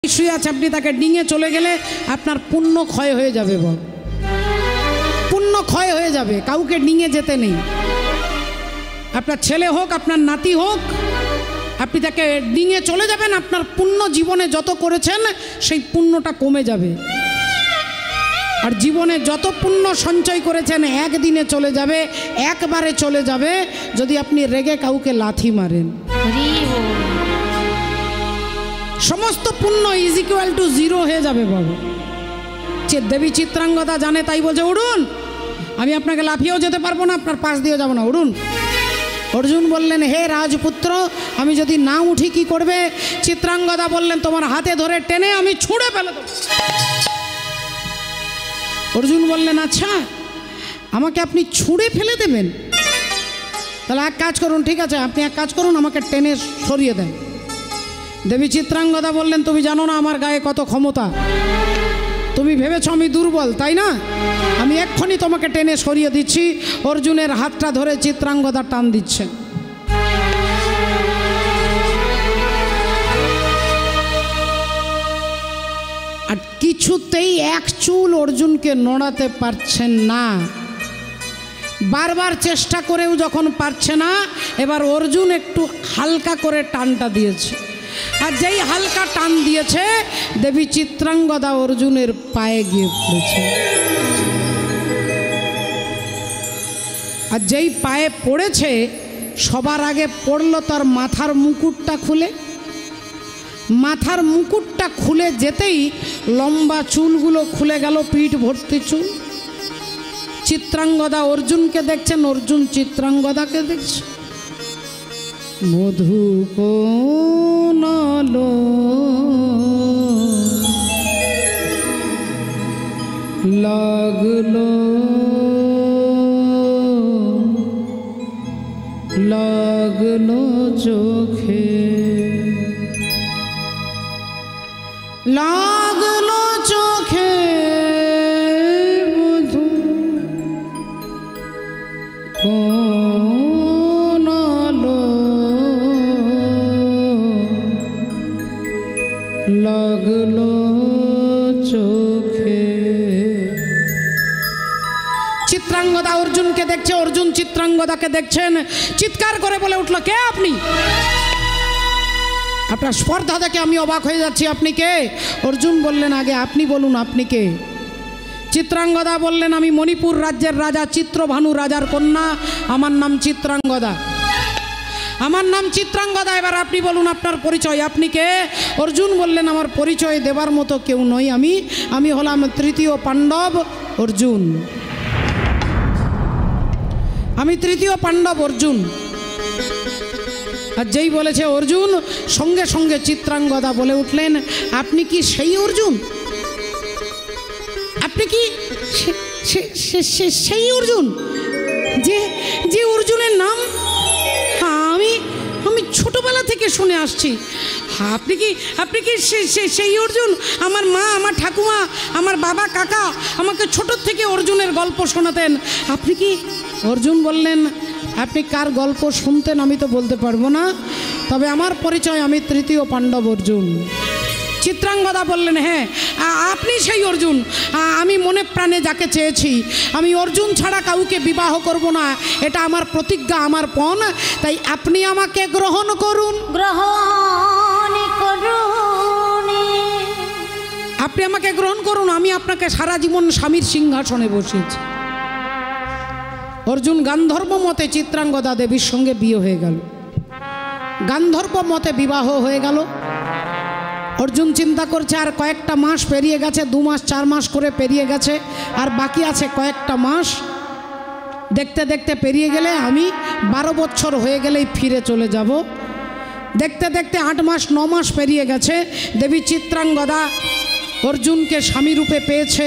শুয়ে আছে, আপনি তাকে ডিঙে চলে গেলে আপনার পুণ্য ক্ষয় হয়ে যাবে, পুণ্য ক্ষয় হয়ে যাবে। কাউকে ডিঙে যেতে নেই। আপনার ছেলে হোক, আপনার নাতি হোক, আপনি তাকে ডিঙে চলে যাবেন, আপনার পুণ্য জীবনে যত করেছেন সেই পুণ্যটা কমে যাবে। আর জীবনে যত পুণ্য সঞ্চয় করেছেন একদিনে চলে যাবে, একবারে চলে যাবে যদি আপনি রেগে কাউকে লাথি মারেন। সমস্ত পুণ্য ইজ ইকুয়াল টু 0 হয়ে যাবে বাবু। দেবী চিত্রাঙ্গদা জানে, তাই বলছে উঠুন, আমি আপনাকে লাফিয়েও যেতে পারবো না, আপনার পাশ দিয়ে যাবো না, উঠুন। অর্জুন বললেন, হে রাজপুত্র, আমি যদি না উঠি কি করবে? চিত্রাঙ্গদা বললেন, তোমার হাতে ধরে টেনে আমি ছুঁড়ে ফেলে দেব। অর্জুন বললেন, আচ্ছা আমাকে আপনি ছুঁড়ে ফেলে দেবেন? তাহলে এক কাজ করুন, ঠিক আছে আপনি এক কাজ করুন, আমাকে টেনে সরিয়ে দেন। দেবী চিত্রাঙ্গদা বললেন, তুমি জানো না আমার গায়ে কত ক্ষমতা, তুমি ভেবেছ আমি দুর্বল, তাই না? আমি এক্ষুনি তোমাকে টেনে সরিয়ে দিচ্ছি। অর্জুনের হাতটা ধরে চিত্রাঙ্গদা টান দিচ্ছেন। আর কিছুতেই এক চুল অর্জুনকে নড়াতে পারছেন না। বারবার চেষ্টা করেও যখন পারছে না, এবার অর্জুন একটু হালকা করে টানটা দিয়েছে। আর যেই হালকা টান দিয়েছে, দেবী চিত্রাঙ্গদা অর্জুনের পায়ে গিয়ে পড়েছে। আর যেই পায়ে পড়েছে, সবার আগে পড়ল তার মাথার মুকুটটা খুলে। মাথার মুকুটটা খুলে যেতেই লম্বা চুলগুলো খুলে গেল, পিঠ ভর্তি চুল। চিত্রাঙ্গদা অর্জুনকে দেখছেন, অর্জুন চিত্রাঙ্গদাকে দেখছে। মধু কোনল লাগলো লাগলো চোখে, লাগলো চোখে মধু লাগলো চোখে। চিত্রাঙ্গদা অর্জুনকে দেখছে, অর্জুন চিত্রাঙ্গদাকে দেখছেন। চিৎকার করে বলে উঠল, কে আপনি? আপনার স্পর্ধা দেখে আমি অবাক হয়ে যাচ্ছি, আপনি কে? অর্জুন বললেন, আগে আপনি বলুন আপনি কে? চিত্রাঙ্গদা বললেন, আমি মণিপুর রাজ্যের রাজা চিত্রভানু রাজার কন্যা, আমার নাম চিত্রাঙ্গদা। আমার নাম চিত্রাঙ্গদা, এবার আপনি বলুন আপনার পরিচয়, আপনি কে? অর্জুন বললেন, আমার পরিচয় দেবার মতো কেউ নই, আমি হলাম তৃতীয় পাণ্ডব অর্জুন। আমি তৃতীয় পাণ্ডব অর্জুন। আর যেই বলেছে অর্জুন, সঙ্গে সঙ্গে চিত্রাঙ্গদা বলে উঠলেন, আপনি কি সেই অর্জুন? আপনি কি সেই অর্জুন যে অর্জুনের নাম আমি ছোটবেলা থেকে শুনে আসছি? আপনি কি সেই অর্জুন? আমার মা, আমার ঠাকুমা, আমার বাবা, কাকা আমাকে ছোট থেকে অর্জুনের গল্প শোনাতেন। আপনি কি? অর্জুন বললেন, আপনি কার গল্প শুনতেন আমি তো বলতে পারবো না, তবে আমার পরিচয় আমি তৃতীয় পাণ্ডব অর্জুন। চিত্রাঙ্গদা বললেন, হ্যাঁ আপনি সেই অর্জুন। আমি মনে প্রাণে যাকে চেয়েছি, আমি অর্জুন ছাড়া কাউকে বিবাহ করব না, এটা আমার প্রতিজ্ঞা, আমার পণ। তাই আপনি আমাকে গ্রহণ করুন। গ্রহণ করুন, আপনি আমাকে গ্রহণ করুন, আমি আপনাকে সারা জীবন স্বামীর সিংহাসনে বসিয়েছি। অর্জুন গান্ধর্ব মতে চিত্রাঙ্গদা দেবীর সঙ্গে বিয়ে হয়ে গেল। গান্ধর্ব মতে বিবাহ হয়ে গেল। অর্জুন চিন্তা করছে, আর কয়েকটা মাস পেরিয়ে গেছে, 2 মাস 4 মাস করে পেরিয়ে গেছে, আর বাকি আছে কয়েকটা মাস। দেখতে দেখতে পেরিয়ে গেলে আমি 12 বছর হয়ে গেলেই ফিরে চলে যাব। দেখতে দেখতে 8 মাস 9 মাস পেরিয়ে গেছে। দেবী চিত্রাঙ্গদা অর্জুনকে স্বামী রূপে পেয়েছে।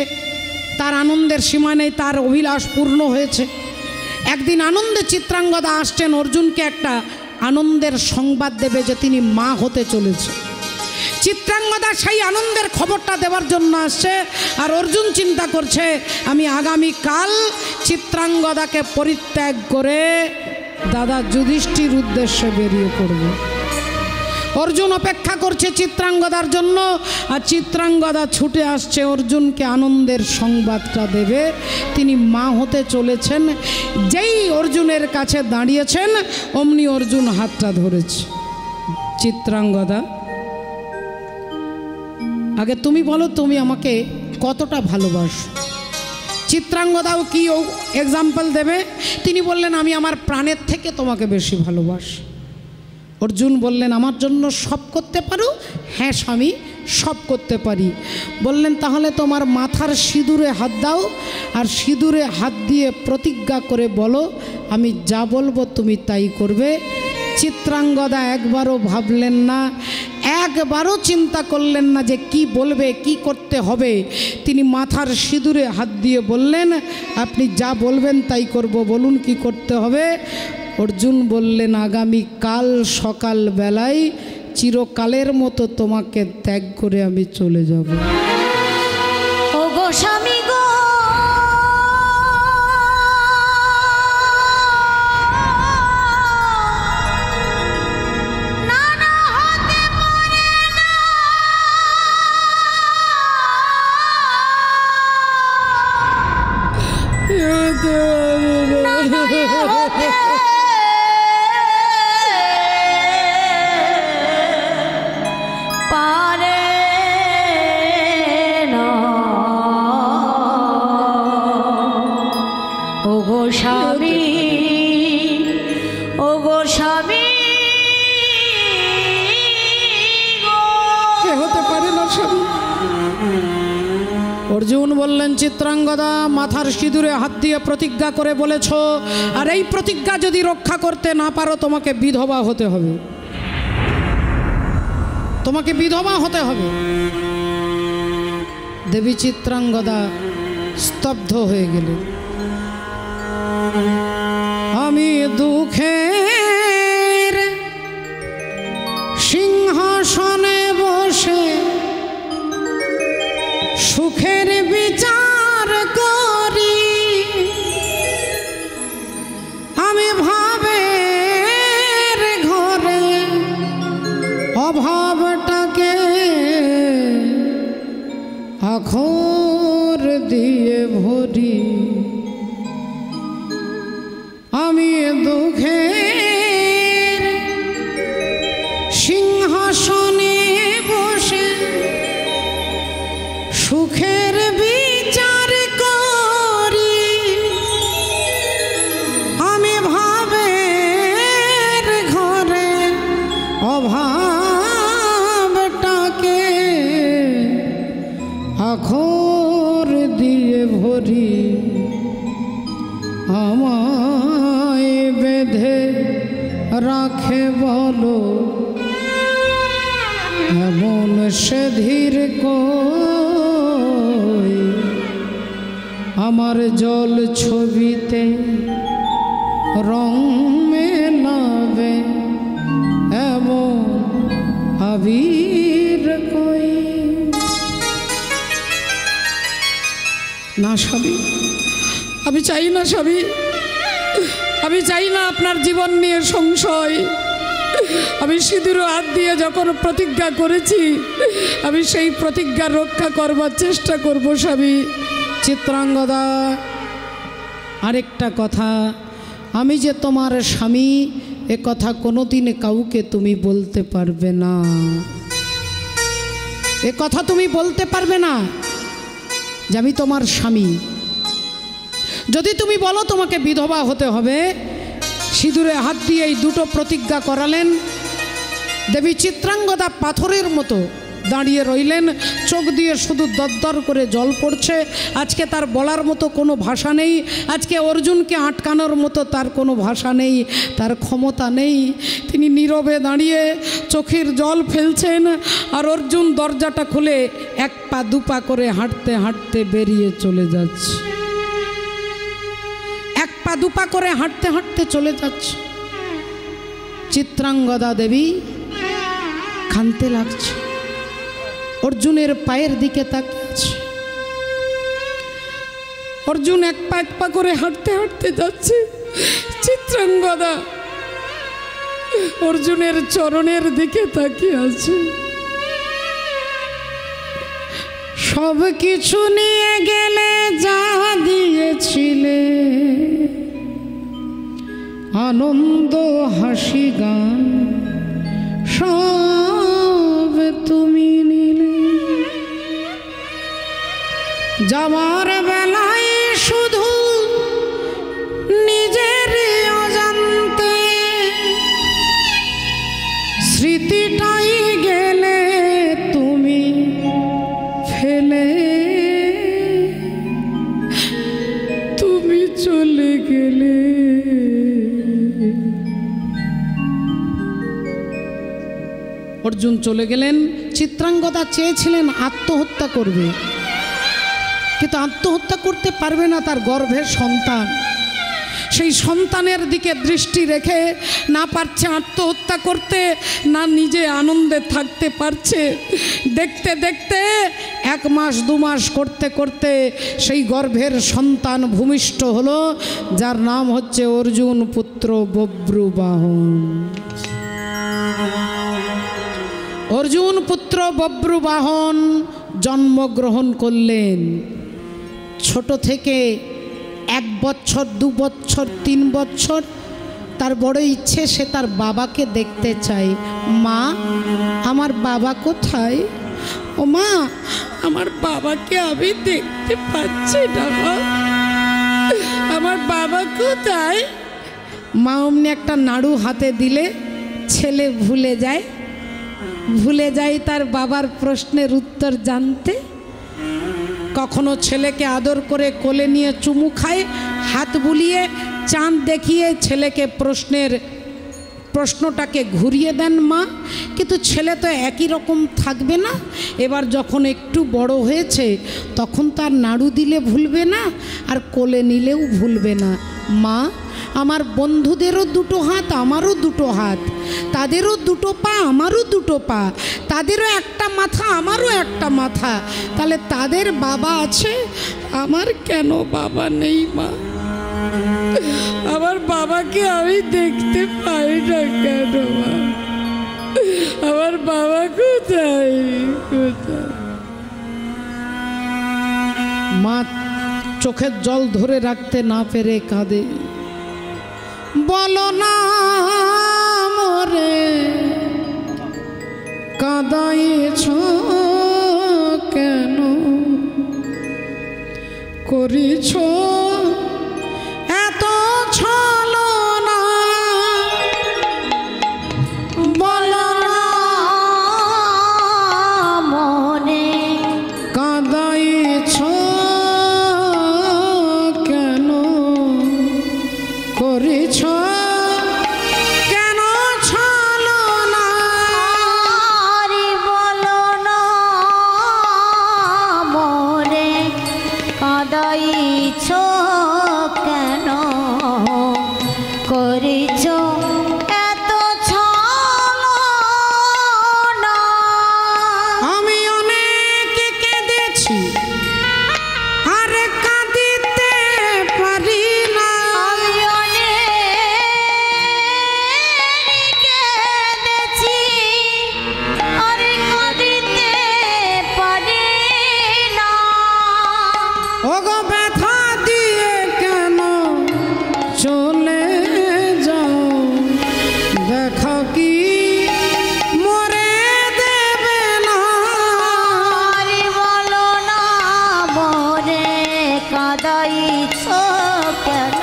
তার আনন্দের সীমা নেই, তার অভিলাষ পূর্ণ হয়েছে। একদিন আনন্দে চিত্রাঙ্গদা আসছেন, অর্জুনকে একটা আনন্দের সংবাদ দেবে যে তিনি মা হতে চলেছে। চিত্রাঙ্গদা সেই আনন্দের খবরটা দেওয়ার জন্য আসছে। আর অর্জুন চিন্তা করছে, আমি আগামীকাল চিত্রাঙ্গদাকে পরিত্যাগ করে দাদা যুধিষ্ঠির উদ্দেশ্যে বেরিয়ে পড়ব। অর্জুন অপেক্ষা করছে চিত্রাঙ্গদার জন্য, আর চিত্রাঙ্গদা ছুটে আসছে অর্জুনকে আনন্দের সংবাদটা দেবে। তিনি মা হতে চলেছেন। যেই অর্জুনের কাছে দাঁড়িয়েছেন অমনি অর্জুন হাতটা ধরেছে। চিত্রাঙ্গদা, আগে তুমি বলো তুমি আমাকে কতটা ভালোবাসো। চিত্রাঙ্গদাও কি এক্সাম্পল দেবে? তিনি বললেন আমি আমার প্রাণের থেকে তোমাকে বেশি ভালোবাসি। অর্জুন বললেন আমার জন্য সব করতে পারো? হ্যাঁ স্বামী, সব করতে পারি। বললেন তাহলে তোমার মাথার সিঁদুরে হাত দাও, আর সিঁদুরে হাত দিয়ে প্রতিজ্ঞা করে বলো আমি যা বলবো তুমি তাই করবে। চিত্রাঙ্গদা একবারও ভাবলেন না, একবারও চিন্তা করলেন না যে কি বলবে, কি করতে হবে। তিনি মাথার সিঁদুরে হাত দিয়ে বললেন আপনি যা বলবেন তাই করব, বলুন কি করতে হবে। অর্জুন বললেন আগামী কাল সকাল বেলায় চিরকালের মতো তোমাকে ত্যাগ করে আমি চলে যাব। ও গো স্বামী গো, স্বামী ও গো স্বামী হতে পারে না স্বামী। অর্জুন বললেন চিত্রাঙ্গদা মাথার সিঁদুরে হাত দিয়ে প্রতিজ্ঞা করে বলেছ, আর এই প্রতিজ্ঞা যদি রক্ষা করতে না পারো তোমাকে বিধবা হতে হবে, তোমাকে বিধবা হতে হবে। দেবী চিত্রাঙ্গদা স্তব্ধ হয়ে গেলেন। আমি দুঃখের সিংহাসনে বসে সুখের বিচার করি, আমি ভাবের ঘরে অভাবটাকে আখর দিয়ে ভরি। আমি দুঃখের সিংহাসনে বসে সুখের বিচার করি, আমি ভাবের ঘরে অভাবটাকে আখর দিয়ে ভরি। আমায় বেঁধে রাখে বলো এমন সে ধীর কই, আমার জল ছবিতে রং মেলাবে এমন আবির কই। না স্বামী, আমি চাই না স্বামী, আমি চাই না আপনার জীবন নিয়ে সংশয়। আমি সিঁদুর হাত দিয়ে যখন প্রতিজ্ঞা করেছি আমি সেই প্রতিজ্ঞা রক্ষা করবার চেষ্টা করব স্বামী। চিত্রাঙ্গদা আরেকটা কথা, আমি যে তোমার স্বামী এ কথা কোনোদিন কাউকে তুমি বলতে পারবে না, এ কথা তুমি বলতে পারবে না যে আমি তোমার স্বামী। যদি তুমি বলো তোমাকে বিধবা হতে হবে, সিঁদুরে হাত দিয়ে এই দুটো প্রতিজ্ঞা করালেন। দেবী চিত্রাঙ্গদা পাথরের মতো দাঁড়িয়ে রইলেন, চোখ দিয়ে শুধু দরদর করে জল পড়ছে। আজকে তার বলার মতো কোনো ভাষা নেই, আজকে অর্জুনকে আটকানোর মতো তার কোনো ভাষা নেই, তার ক্ষমতা নেই। তিনি নীরবে দাঁড়িয়ে চোখের জল ফেলছেন, আর অর্জুন দরজাটা খুলে এক পা দুপা করে হাঁটতে হাঁটতে বেরিয়ে চলে যাচ্ছে, এক পা দুপা করে হাঁটতে হাঁটতে চলে যাচ্ছে। চিত্রাঙ্গদা দেবী কাঁদতে লাগছে, অর্জুনের পায়ের দিকে তাকিয়ে আছে। অর্জুন এক পা করে হাঁটতে হাঁটতে যাচ্ছে। চিত্রাঙ্গদা অর্জুনের চরণের দিকে তাকিয়ে আছে। সব কিছু নিয়ে গেলে যা দিয়েছিলে, আনন্দ হাসি গান সব তুমি নিলে। যাবার বেলায় শুধু নিজের অজান্তে স্মৃতিটাই গেলে তুমি ফেলে, তুমি চলে গেলে। অর্জুন চলে গেলেন। চিত্রাঙ্গদা চেয়েছিলেন আত্মহত্যা করবে, কিন্তু আত্মহত্যা করতে পারবে না, তার গর্ভের সন্তান। সেই সন্তানের দিকে দৃষ্টি রেখে না পারছে আত্মহত্যা করতে, না নিজে আনন্দে থাকতে পারছে। দেখতে দেখতে 1 মাস 2 মাস করতে করতে সেই গর্ভের সন্তান ভূমিষ্ঠ হলো, যার নাম হচ্ছে অর্জুন পুত্র বব্রুবাহন। অর্জুন পুত্র বব্রুবাহন জন্মগ্রহণ করলেন। ছোট থেকে 1 বছর 2 বছর 3 বছর তার বড় ইচ্ছে, সে তার বাবাকে দেখতে চায়। মা, আমার বাবা কোথায়? ও মা, আমার বাবাকে আমি দেখতে পাচ্ছি না, আমার বাবা কোথায়? মা অমনি একটা নাড়ু হাতে দিলে ছেলে ভুলে যায় তার বাবার প্রশ্নের উত্তর জানতে। কখনো ছেলেকে আদর করে কোলে নিয়ে চুমু খায়, হাত বুলিয়ে চাঁদ দেখিয়ে ছেলেকে প্রশ্নটাকে ঘুরিয়ে দেন মা। কিন্তু ছেলে তো একই রকম থাকবে না। এবার যখন একটু বড় হয়েছে, তখন তার নাড়ু দিলে ভুলবে না, আর কোলে নিলেও ভুলবে না। মা, আমার বন্ধুদেরও 2টো হাত, আমারও 2টো হাত, তাদেরও 2টো পা, আমারও 2টো পা, তাদেরও একটা মাথা, আমারও একটা মাথা। তাহলে তাদের বাবা আছে, আমার কেন বাবা নেই? মা, আমার বাবাকে আমি দেখতে পাই না কেন? মা, আমার বাবা কোথায়? মা চোখের জল ধরে রাখতে না পেরে কাঁদে। বলো না মোরে কাঁদাইছ কেন, করিছ এত ছলনা? বলো না মনে কাঁদাইছ কেন, করিছ কেন ছলনা? আরে বলো না মনে কাঁদাইছ কেন, করিছ এত ছলনা? আমি অনেক কেঁদেছি, আর কাঁদিতে পারি না। আমি অনেক কেঁদেছি, আর কাঁদিতে পারি না। ওগো ব্যথা দিয়ে কেন চলে যাও, দেখো কি মরে দেবে না? আরে বলো না মরে কাঁদাইছ কেন,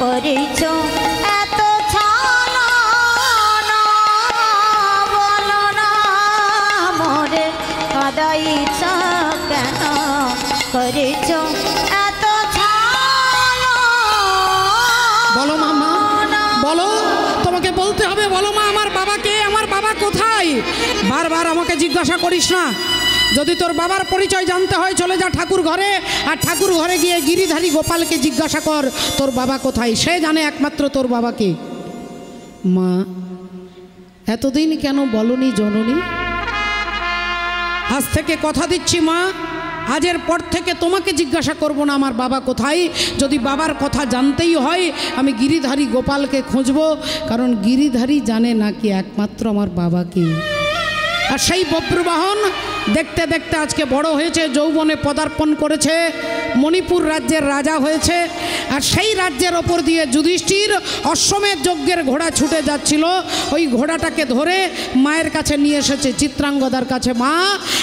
করিছ এত ছলনা? বলো না মরে কাঁদাইছ কেন, করিছ এত ছলনা? বলো মামা, বলো, তোমাকে বলতে হবে। বলো মা, আমার বাবাকে, আমার বাবা কোথায়? বারবার আমাকে জিজ্ঞাসা করিস না। যদি তোর বাবার পরিচয় জানতে হয়, চলে যা ঠাকুর ঘরে, আর ঠাকুর ঘরে গিয়ে গিরিধারী গোপালকে জিজ্ঞাসা কর তোর বাবা কোথায়। সে জানে একমাত্র তোর বাবাকে। মা, এতদিন কেন বলনি জননী? আজ থেকে কথা দিচ্ছি মা, আজের পর থেকে তোমাকে জিজ্ঞাসা করব না আমার বাবা কোথায়। যদি বাবার কথা জানতেই হয় আমি গিরিধারী গোপালকে খুঁজব, কারণ গিরিধারী জানে নাকি একমাত্র আমার বাবাকে। আর সেই বব্রবাহন দেখতে দেখতে আজকে বড় হয়েছে, যৌবনে পদার্পণ করেছে, মণিপুর রাজ্যের রাজা হয়েছে। আর সেই রাজ্যের ওপর দিয়ে যুধিষ্ঠির অশ্বমেধ যজ্ঞের ঘোড়া ছুটে যাচ্ছিল, ওই ঘোড়াটাকে ধরে মায়ের কাছে নিয়ে এসেছে, চিত্রাঙ্গদার কাছে। মা,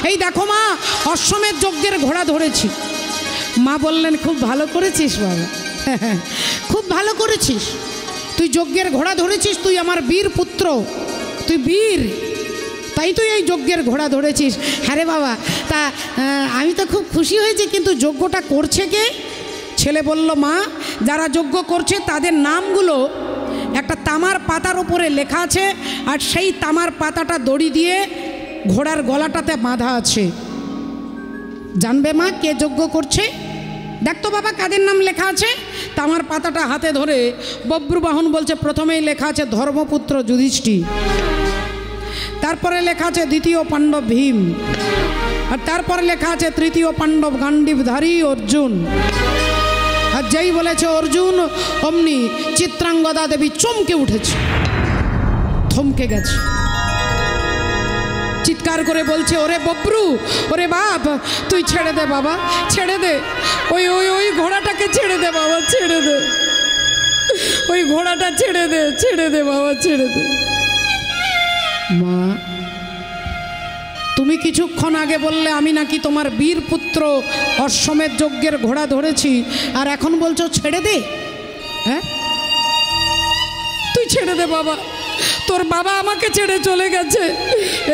এই দেখো মা, অশ্বমেধ যজ্ঞের ঘোড়া ধরেছি। মা বললেন, খুব ভালো করেছিস বাবা, খুব ভালো করেছিস, তুই যজ্ঞের ঘোড়া ধরেছিস, তুই আমার বীর পুত্র, তুই বীর, তাই তুই এই যজ্ঞের ঘোড়া ধরেছিস। হ্যাঁ রে বাবা, তা আমি তো খুব খুশি হয়েছি, কিন্তু যজ্ঞটা করছে কে? ছেলে বলল, মা, যারা যজ্ঞ করছে তাদের নামগুলো একটা তামার পাতার উপরে লেখা আছে, আর সেই তামার পাতাটা দড়ি দিয়ে ঘোড়ার গলাটাতে বাঁধা আছে। জানবে মা কে যজ্ঞ করছে? দেখতো বাবা কাদের নাম লেখা আছে। তামার পাতাটা হাতে ধরে বব্রবাহন বলছে, প্রথমেই লেখা আছে ধর্মপুত্র যুধিষ্ঠির, তারপরে লেখা আছে দ্বিতীয় পাণ্ডব ভীম, আর তারপরে লেখা আছে তৃতীয় পাণ্ডব গান্ডীবধারী অর্জুন। আর যেই বলেছে অর্জুন, অমনি চিত্রাঙ্গদা দেবী চমকে উঠেছে, থমকে গেছে, চিৎকার করে বলছে, ওরে বব্রু, ওরে বাপ, তুই ছেড়ে দে বাবা, ছেড়ে দে, ওই ওই ওই ঘোড়াটাকে ছেড়ে দে বাবা, ছেড়ে দে, ওই ঘোড়াটা ছেড়ে দে, ছেড়ে দে বাবা, ছেড়ে দে। মা, তুমি কিছুক্ষণ আগে বললে আমি নাকি তোমার বীর পুত্র অশ্বমেধ যজ্ঞের ঘোড়া ধরেছি, আর এখন বলছো ছেড়ে দে? হ্যাঁ, তুই ছেড়ে দে বাবা, তোর বাবা আমাকে ছেড়ে চলে গেছে,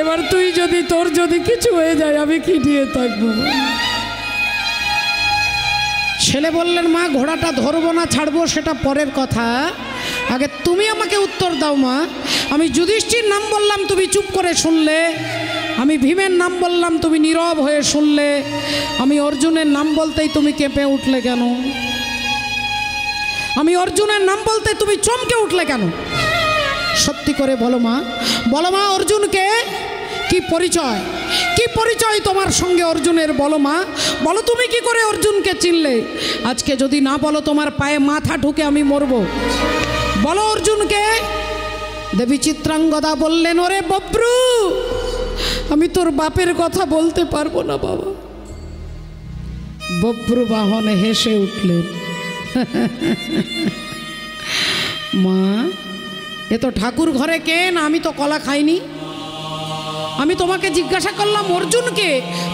এবার তুই যদি, তোর যদি কিছু হয়ে যায় আমি কি নিয়ে থাকবো? ছেলে বললেন, মা, ঘোড়াটা ধরবো না ছাড়বো সেটা পরের কথা, আগে তুমি আমাকে উত্তর দাও মা। আমি যুধিষ্ঠির নাম বললাম, তুমি চুপ করে শুনলে, আমি ভীমের নাম বললাম, তুমি নীরব হয়ে শুনলে, আমি অর্জুনের নাম বলতেই তুমি কেঁপে উঠলে কেন? আমি অর্জুনের নাম বলতে তুমি চমকে উঠলে কেন? সত্যি করে বলো মা, বলো মা, অর্জুনকে কি পরিচয়, কি পরিচয় তোমার সঙ্গে অর্জুনের? বলো মা, বলো তুমি কি করে অর্জুনকে চিনলে? আজকে যদি না বলো তোমার পায়ে মাথা ঢুকে আমি মরব। বলো অর্জুনকে। দেবী চিত্রাঙ্গদা বললেন, ওরে বব্রু, আমি তোর বাপের কথা বলতে পারবো না বাবা। বব্রু বাহনে হেসে উঠলেন, মা, এ তো ঠাকুর ঘরে কেন, আমি তো কলা খাইনি। আমি তোমাকে জিজ্ঞাসা করলাম অর্জুনকে,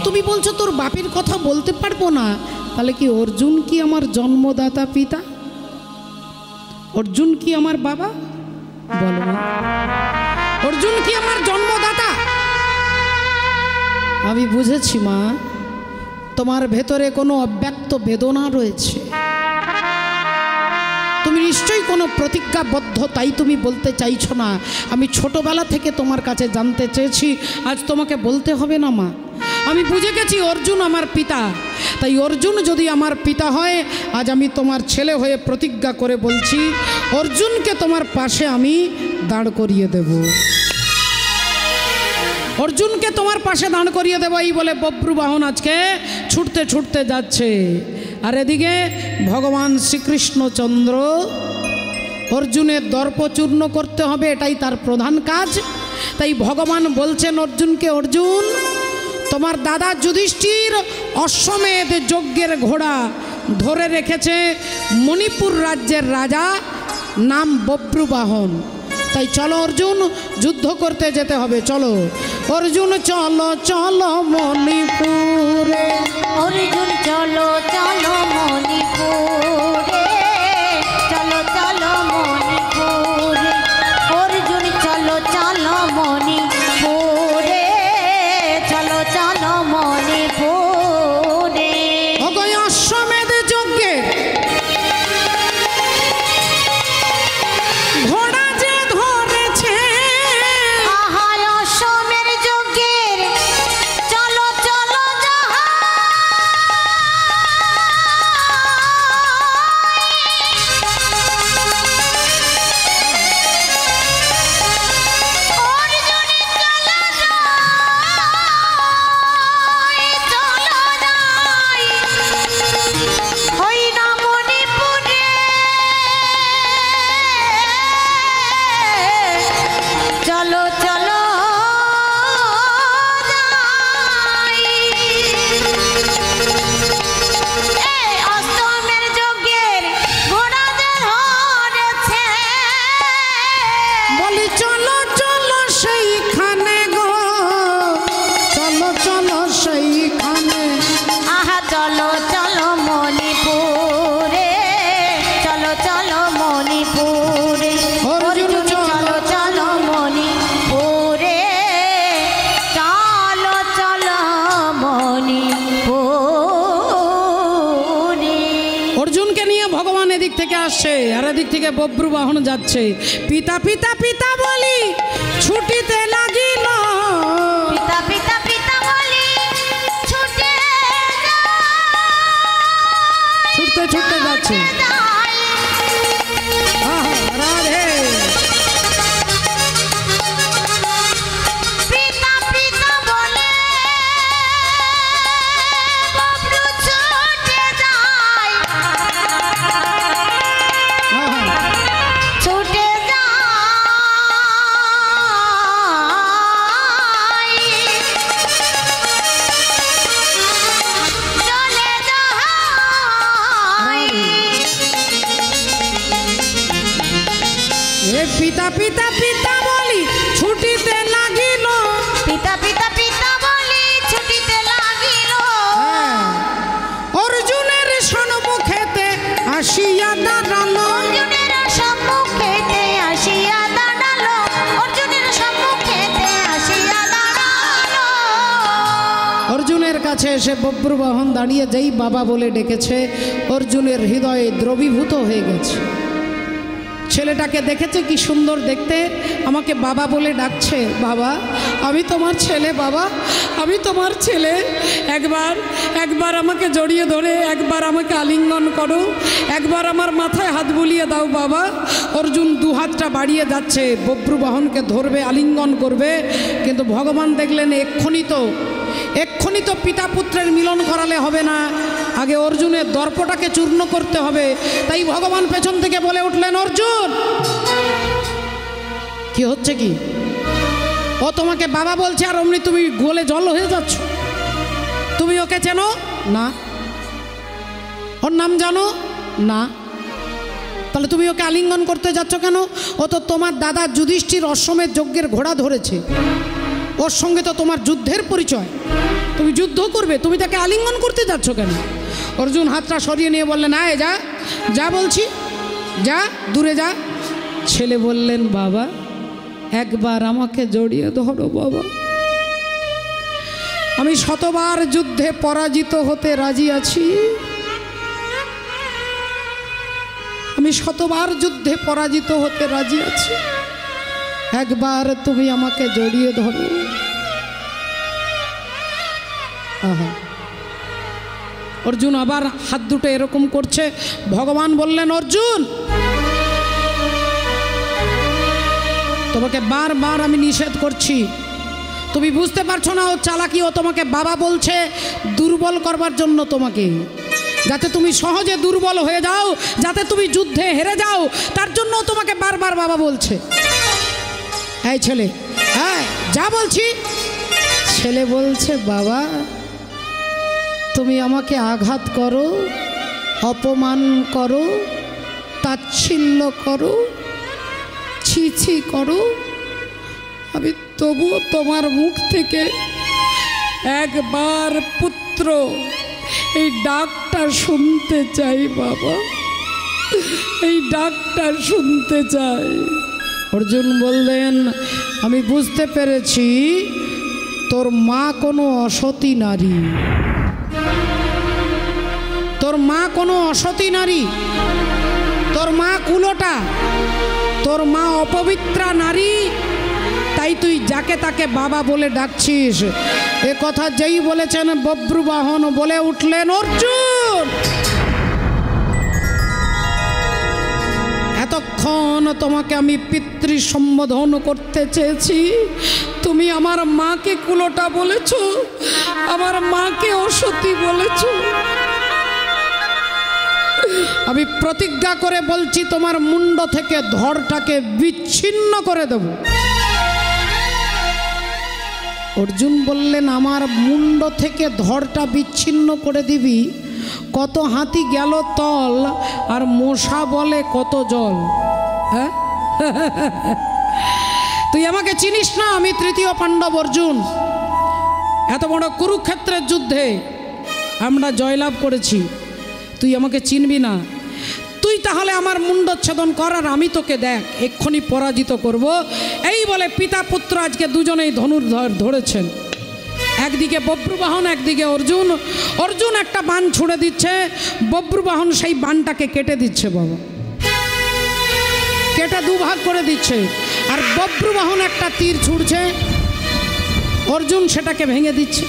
তুমি বলছো তোর বাপের কথা বলতে পারবো না, তাহলে কি অর্জুন কি আমার জন্মদাতা পিতা? অর্জুন কি আমার বাবা? বলো না, অর্জুন কি আমার জন্মদাতা? আমি বুঝেছি মা, তোমার ভেতরে কোনো অব্যক্ত বেদনা রয়েছে, তুমি নিশ্চয়ই কোনো প্রতিজ্ঞাবদ্ধ, তাই তুমি বলতে চাইছো না। আমি ছোটবেলা থেকে তোমার কাছে জানতে চেয়েছি, আজ তোমাকে বলতে হবে না মা। আমি বুঝে গেছি অর্জুন আমার পিতা, তাই অর্জুন যদি আমার পিতা হয়, আজ আমি তোমার ছেলে হয়ে প্রতিজ্ঞা করে বলছি, অর্জুনকে তোমার পাশে আমি দাঁড় করিয়ে দেব, অর্জুনকে তোমার পাশে দাঁড় করিয়ে দেব। এই বলে বব্রুবাহন আজকে ছুটতে ছুটতে যাচ্ছে। আর এদিকে ভগবান শ্রীকৃষ্ণচন্দ্র অর্জুনের দর্প চূর্ণ করতে হবে, এটাই তার প্রধান কাজ। তাই ভগবান বলছেন অর্জুনকে, অর্জুন, তোমার দাদা যুধিষ্ঠির অশ্বমেধ যজ্ঞের ঘোড়া ধরে রেখেছে মণিপুর রাজ্যের রাজা, নাম বব্রুবাহন। তাই চলো অর্জুন, যুদ্ধ করতে যেতে হবে, চলো অর্জুন, চলো চলো মণিপুরে, অর্জুন চলো চলো মণিপুরে, চলো চলো মণিপুরে, অর্জুন চলো চলো মণিপুরে, চলো চলো মণিপুরে। অশ্বমেধ যজ্ঞে ঘোড়া যে ধরেছে, আহার অশ্বমের যজ্ঞের চলো চলো জাহাজ, আসছে আর এদিক থেকে বব্রু বাহন যাচ্ছে। পিতা পিতা পিতা বলি ছুটিতে লাগিল, পিতা পিতা পিতা বলি ছুটে ছুটতে ছুটতে যাচ্ছে। যায়। আহা, রাধে। পিতা পিতা বলে বব্রু ছুটে যায়, আহা, ছুটে যায়, চলে যায়। এ পিতা পিতা পিতা বলি ছুটিতে লাগিল। পিতা পিতা পিতা বলি ছুটিতে লাগিল, হ্যাঁ, অর্জুনের সম্মুখেতে আসিয়া দাঁড়ালো। অর্জুনের সম্মুখেতে আসিয়া দাঁড়ালো, অর্জুনের সম্মুখেতে আসিয়া দাঁড়ালো। অর্জুনের কাছে এসে বব্রু বাহন দাঁড়িয়ে যেই বাবা বলে ডেকেছে, অর্জুনের হৃদয়ে দ্রবীভূত হয়ে গেছে। ছেলেটাকে দেখেছে কি সুন্দর দেখতে, আমাকে বাবা বলে ডাকছে। বাবা, আমি তোমার ছেলে, বাবা আমি তোমার ছেলে। একবার একবার আমাকে জড়িয়ে ধরে একবার আমাকে আলিঙ্গন করো, একবার আমার মাথায় হাত বুলিয়ে দাও বাবা। অর্জুন দু হাতটা বাড়িয়ে যাচ্ছে, বব্রু বাহনকে ধরবে, আলিঙ্গন করবে, কিন্তু ভগবান দেখলেন এক্ষুনি তো পিতা পুত্রের মিলন করালে হবে না, আগে অর্জুনের দর্পটাকে চূর্ণ করতে হবে। তাই ভগবান পেছন থেকে বলে উঠলেন, অর্জুন কি হচ্ছে কি? ও তোমাকে বাবা বলছে আর অমনি তুমি গোলে জল হয়ে যাচ্ছ। তুমি ওকে চেনো না? ওর নাম জানো না? তাহলে তুমি ওকে আলিঙ্গন করতে যাচ্ছ কেন? ও তো তোমার দাদা যুধিষ্ঠির অশ্বমেধ যজ্ঞের ঘোড়া ধরেছে, ওর সঙ্গে তো তোমার যুদ্ধের পরিচয়, তুমি যুদ্ধ করবে, তুমি তাকে আলিঙ্গন করতে যাচ্ছ কেন? অর্জুন হাতটা সরিয়ে নিয়ে বললেন, আয় যা যা বলছি, যা দূরে যা। ছেলে বললেন, বাবা একবার আমাকে জড়িয়ে ধরো বাবা, আমি শতবার যুদ্ধে পরাজিত হতে রাজি আছি, আমি শতবার যুদ্ধে পরাজিত হতে রাজি আছি, একবার তুমি আমাকে জড়িয়ে ধরো। আহা, অর্জুন আবার হাত দুটো এরকম করছে। ভগবান বললেন, অর্জুন তোমাকে বারবার আমি নিষেধ করছি, তুমি বুঝতে পারছো না ও চালাকি, ও তোমাকে বাবা বলছে দুর্বল করবার জন্য, তোমাকে যাতে তুমি সহজে দুর্বল হয়ে যাও, যাতে তুমি যুদ্ধে হেরে যাও, তার জন্য তোমাকে বারবার বাবা বলছে। এই ছেলে, হ্যাঁ যা বলছি। ছেলে বলছে, বাবা তুমি আমাকে আঘাত করো, অপমান করো, তাচ্ছিল্য করো, ছি ছি করো, আমি তবুও তোমার মুখ থেকে একবার পুত্র এই ডাকটা শুনতে চাই বাবা, এই ডাকটা শুনতে চাই। অর্জুন বললেন, আমি বুঝতে পেরেছি তোর মা কোনো অসতী নারী, তোর মা কোনো অসতী নারী, তোর মা কুলোটা, তোর মা অপবিত্রা নারী, তাই তুই যাকে তাকে বাবা বলে ডাকছিস। এ কথা যেই বলেছেন বব্রু বাহন বলে উঠলেন, অর্জুন এতক্ষণ তোমাকে আমি পিতৃ সম্বোধন করতে চেয়েছি, তুমি আমার মাকে কুলোটা বলেছ, আমার মাকে অসতী বলেছ। আমি প্রতিজ্ঞা করে বলছি তোমার মুন্ড থেকে ধড়টাকে বিচ্ছিন্ন করে দেব। অর্জুন বললেন, আমার মুন্ড থেকে ধড়টা বিচ্ছিন্ন করে দিবি? কত হাতি গেল তল আর মশা বলে কত জল। হ্যাঁ, তুই আমাকে চিনিস না, আমি তৃতীয় পাণ্ডব অর্জুন। এত বড় কুরুক্ষেত্রের যুদ্ধে আমরা জয়লাভ করেছি, তুই আমাকে চিনবি না? তুই তাহলে আমার মুন্ডচ্ছেদন কর আর আমি তোকে দেখ এক্ষুনি পরাজিত করব। এই বলে পিতা পুত্র আজকে দুজনেই ধনুর্ধর ধরেছেন, একদিকে বব্রুবাহন, একদিকে অর্জুন। অর্জুন একটা বাণ ছুড়ে দিচ্ছে, বব্রুবাহন সেই বাণটাকে কেটে দিচ্ছে বাবা। কেটে দুভাগ করে দিচ্ছে। আর বব্রুবাহন একটা তীর ছুড়ছে, অর্জুন সেটাকে ভেঙে দিচ্ছে।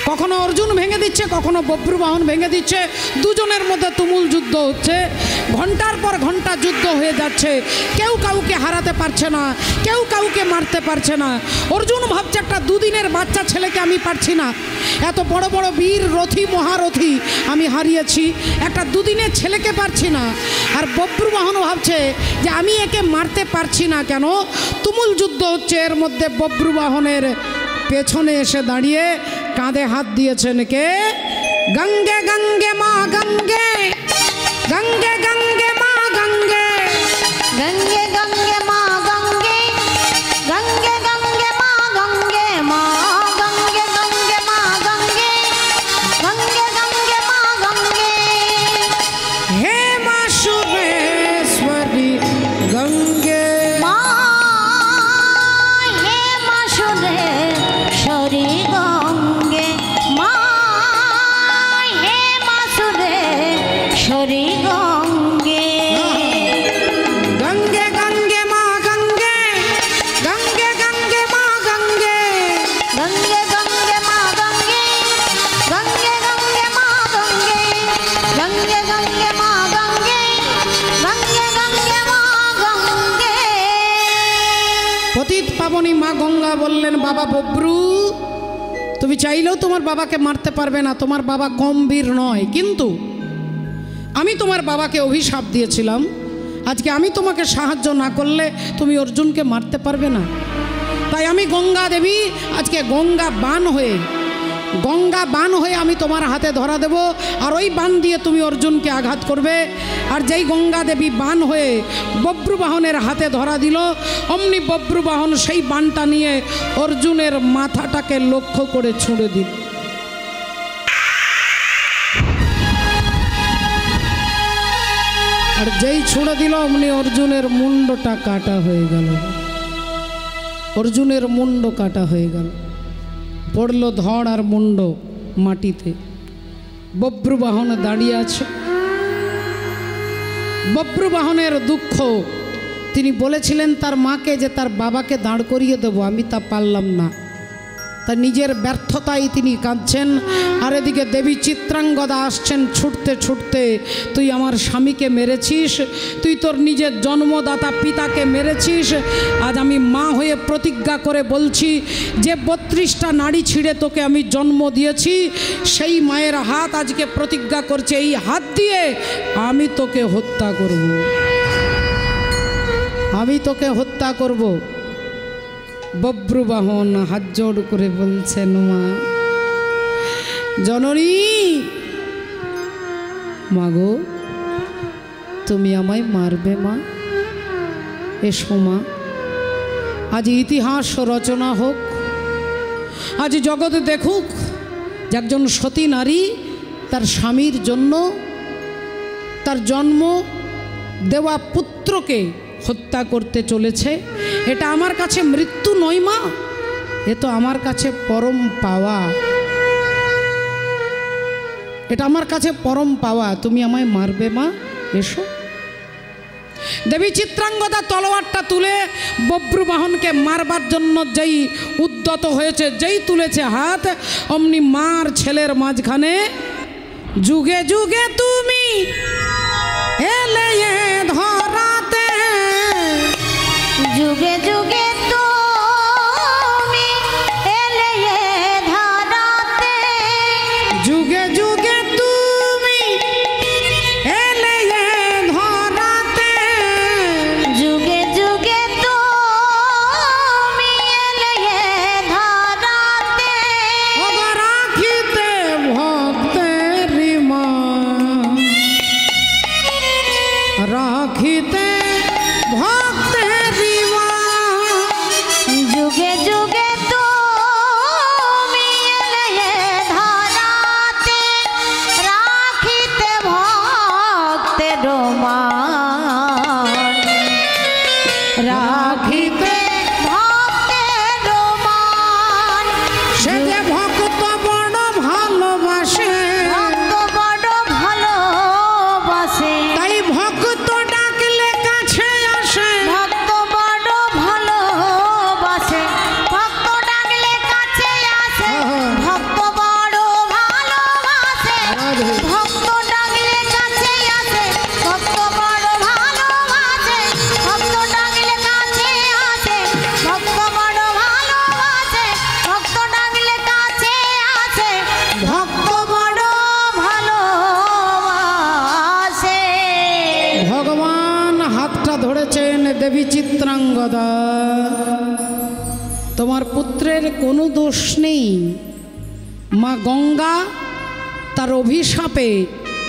কখনো অর্জুন ভেঙে দিচ্ছে, কখনো বব্রুবাহন ভেঙে দিচ্ছে। দুজনের মধ্যে তুমুল যুদ্ধ হচ্ছে, ঘন্টার পর ঘন্টা যুদ্ধ হয়ে যাচ্ছে। কেউ কাউকে হারাতে পারছে না, কেউ কাউকে মারতে পারছে না। অর্জুন ভাবছে একটা দুদিনের বাচ্চা ছেলেকে আমি পারছি না, এত বড় বড় বীর রথী মহারথী আমি হারিয়েছি, একটা দুদিনের ছেলেকে পারছি না। আর বব্রুবাহন ভাবছে যে আমি একে মারতে পারছি না কেন, তুমুল যুদ্ধ হচ্ছে। এর মধ্যে বব্রুবাহনের পেছনে এসে দাঁড়িয়ে কাঁধে হাত দিয়েছেন কে? গঙ্গে গঙ্গে মা গঙ্গে, গঙ্গে গঙ্গে মা গঙ্গে, গঙ্গে গঙ্গে মা গঙ্গে, গঙ্গে গঙ্গে মা গঙ্গে, মা গঙ্গে গঙ্গে মা গঙ্গে, গঙ্গে গঙ্গে মা গঙ্গে। হে মা সুরেশ্বরী গঙ্গে, মা হে মা সুরেশ্বরী গঙ্গে, মা হে মা সুরেশ্বরী গঙ্গে। গঙ্গে গঙ্গে মা গঙ্গে, গঙ্গে গঙ্গে মা গঙ্গে, গঙ্গে গঙ্গে মা গঙ্গে, গঙ্গে গঙ্গে মা গঙ্গে, গঙ্গে গঙ্গে মা গঙ্গে, গঙ্গে গঙ্গে মা গঙ্গে। পতিত পাবনী মা গঙ্গা বললেন, বাবা বব্রু, তুমি চাইলেও তোমার বাবাকে মারতে পারবে না, তোমার বাবা কম বীর নয়। কিন্তু আমি তোমার বাবাকে অভিশাপ দিয়েছিলাম, আজকে আমি তোমাকে সাহায্য না করলে তুমি অর্জুনকে মারতে পারবে না। তাই আমি গঙ্গা দেবী আজকে গঙ্গা বান হয়ে আমি তোমার হাতে ধরা দেব, আর ওই বান দিয়ে তুমি অর্জুনকে আঘাত করবে। আর যেই গঙ্গা দেবী বান হয়ে বব্রুবাহনের হাতে ধরা দিল, অমনি বব্রুবাহন সেই বানটা নিয়ে অর্জুনের মাথাটাকে লক্ষ্য করে ছুঁড়ে দিল। আর যেই ছুঁড়ে দিল অমনি অর্জুনের মুন্ডটা কাটা হয়ে গেল, অর্জুনের মুন্ড কাটা হয়ে গেল, পড়ল ধড় আর মুন্ড মাটিতে। বব্রুবাহন দাঁড়িয়ে আছে। বব্রুবাহনের দুঃখ, তিনি বলেছিলেন তার মাকে যে তার বাবাকে দাঁড় করিয়ে দেবো, আমি তা পারলাম না। তা নিজের ব্যর্থতায় তিনি কাঁদছেন। আর এদিকে দেবী চিত্রাঙ্গদা আসছেন ছুটতে ছুটতে, তুই আমার স্বামীকে মেরেছিস, তুই তোর নিজের জন্মদাতা পিতাকে মেরেছিস। আজ আমি মা হয়ে প্রতিজ্ঞা করে বলছি, যে 32টা নাড়ি ছিঁড়ে তোকে আমি জন্ম দিয়েছি, সেই মায়ের হাত আজকে প্রতিজ্ঞা করছে, এই হাত দিয়ে আমি তোকে হত্যা করব, আমি তোকে হত্যা করব। বব্রুবাহন হাত জোড় করে বলছেন, মা জননী, মাগো তুমি আমায় মারবে মা? এসো মা, আজ ইতিহাস রচনা হোক, আজ জগৎ দেখুক যে একজন সতী নারী তার স্বামীর জন্য তার জন্ম দেওয়া পুত্রকে হত্যা করতে চলেছে। এটা আমার কাছে মৃত্যু নয় মা, এ তো আমার কাছে পরম পাওয়া, এটা আমার কাছে পরম পাওয়া। তুমি আমায় মারবে মা? এসো। দেবী চিত্রাঙ্গদা তলোয়ারটা তুলে বব্রুবাহনকে মারবার জন্য যেই উদ্যত হয়েছে, যেই তুলেছে হাত, অমনি মার ছেলের মাঝখানে যুগে যুগে তুমি এলে ধরাতে, যুগে যুগে তুমি এলে ধরাতে, যুগে যুগে তুমি এলে ধরাতে, যুগে যুগে তুমি এলে ধরাতে, রাখিতে ভক্তের মা, রাখিতে ভক্তের মা, চিত্রাঙ্গদা, তোমার পুত্রের কোনো দোষ নেই। মা গঙ্গা তার অভিশাপে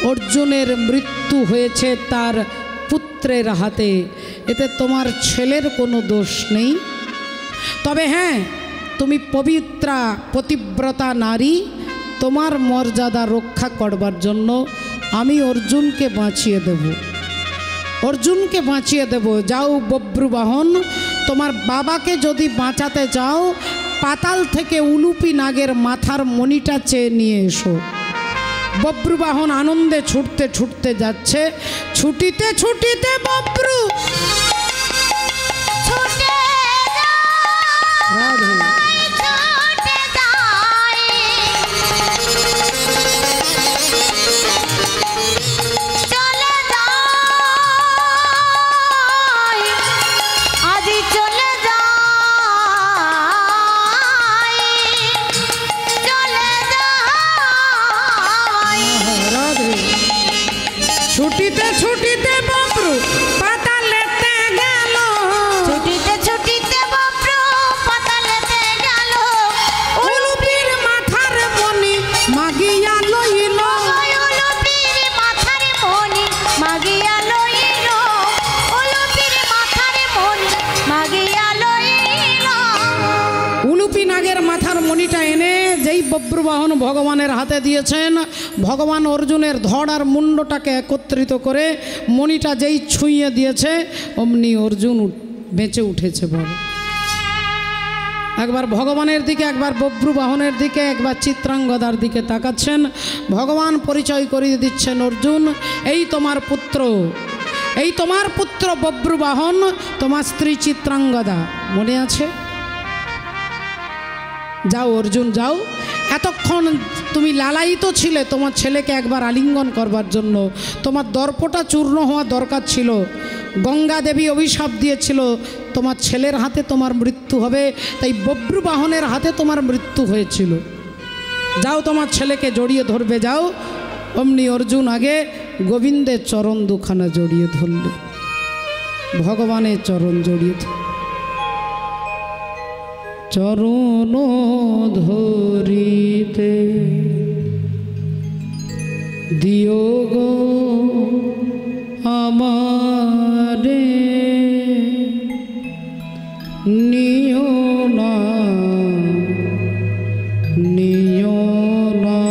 অর্জুনের মৃত্যু হয়েছে তার পুত্রের হাতে, এতে তোমার ছেলের কোনো দোষ নেই। তবে হ্যাঁ, তুমি পবিত্রা পতিব্রতা নারী, তোমার মর্যাদা রক্ষা করবার জন্য আমি অর্জুনকে বাঁচিয়ে দেব, অর্জুনকে বাঁচিয়ে দেব। যাও বব্রুবাহন, তোমার বাবাকে যদি বাঁচাতে চাও পাতাল থেকে উলুপি নাগের মাথার মণিটা চেয়ে নিয়ে এসো। বব্রুবাহন আনন্দে ছুটতে ছুটতে যাচ্ছে। ছুটিতে ছুটিতে বব্রু রাধে ছুটিতে ছুটিতে বব্রু পাতালেতে গেল, ছুটিতে ছুটিতে বব্রু পাতালেতে গেল, উলুপির মাথার মণি মাগিয়া লইল, উলুপির মাথার মণি মাগিয়া লইল, উলুপির মাথার মণি মাগিয়া লইল। উলুপি নাগের মাথার মণিটা এনে যেই বব্রুবাহন ভগবানের হাতে দিয়েছেন, ভগবান অর্জুনের ধড় আর মুন্ডটাকে একত্রিত করে মণিটা যেই ছুঁয়ে দিয়েছে অমনি অর্জুন বেঁচে উঠেছে। বড় একবার ভগবানের দিকে, একবার বব্রুবাহনের দিকে, একবার চিত্রাঙ্গদার দিকে তাকাচ্ছেন। ভগবান পরিচয় করিয়ে দিচ্ছেন, অর্জুন এই তোমার পুত্র, এই তোমার পুত্র বব্রুবাহন, তোমার স্ত্রী চিত্রাঙ্গদা, মনে আছে? যাও অর্জুন যাও, এতক্ষণ তুমি লালায়িত ছিলে তোমার ছেলেকে একবার আলিঙ্গন করবার জন্য, তোমার দর্পটা চূর্ণ হওয়া দরকার ছিল। গঙ্গা দেবী অভিশাপ দিয়েছিল তোমার ছেলের হাতে তোমার মৃত্যু হবে, তাই বব্রুবাহনের হাতে তোমার মৃত্যু হয়েছিল। যাও তোমার ছেলেকে জড়িয়ে ধরবে, যাও। অমনি অর্জুন আগে গোবিন্দের চরণ দুখানা জড়িয়ে ধরলে, ভগবানের চরণ জড়িয়ে ধরলে। চরণ ধরিতে দিও গো আমারে, নিও না নিও না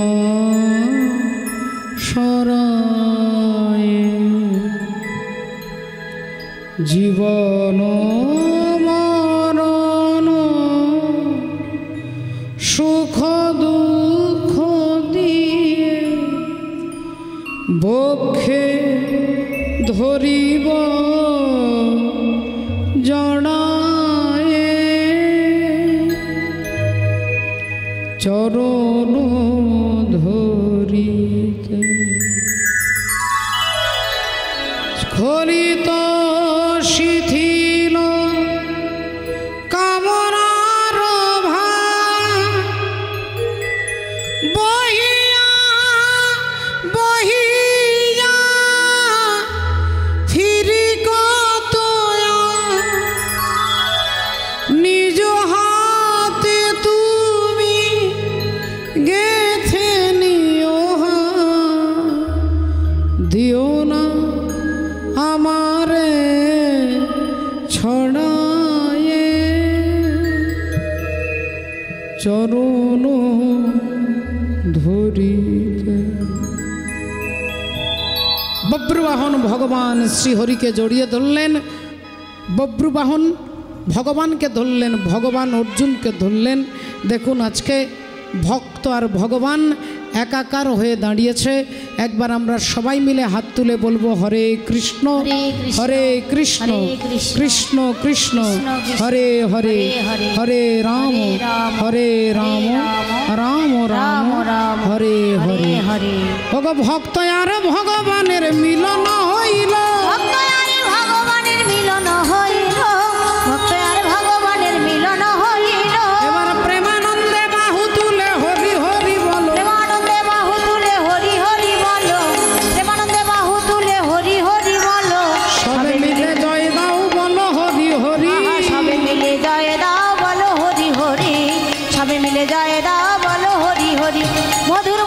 সরায়ে, জীবন সুখ দুঃখ দিয়ে বক্ষে ধরিব জড়ায়ে, চরণ ধরিতে স্খলিত শিথিল কামনার বহিয়া বহিয়া ফিরি কত নিজ হাতে তুমি গেথে নিও, দিও না আমারে ছড়ায়ে, চরণ ধরিতে। বব্রুবাহন ভগবান শ্রীহরিকে জড়িয়ে ধরলেন, বব্রুবাহন ভগবানকে ধরলেন, ভগবান অর্জুনকে ধরলেন। দেখুন আজকে ভক্ত আর ভগবান একাকার হয়ে দাঁড়িয়েছে। একবার আমরা সবাই মিলে হাত তুলে বলবো, হরে কৃষ্ণ হরে কৃষ্ণ কৃষ্ণ কৃষ্ণ হরে হরে, হরে রাম হরে রাম রাম রাম হরে হরে। ভক্ত আর ভগবানের মিলন হইল, ভগবানের মিলন হইল, ভক্ত আর ভগবানের মিলন হইল। এবার প্রেমানন্দে বাহু তুলে হরি হরি বলো, প্রেমানন্দে বাহু তুলে হরি হরি বলো, প্রেমানন্দে বাহু তুলে হরি হরি বলো। সবে মিলে জয় দাও বলো হরি হরি। মিলে যায় দাও বলো হরি হরি মধুর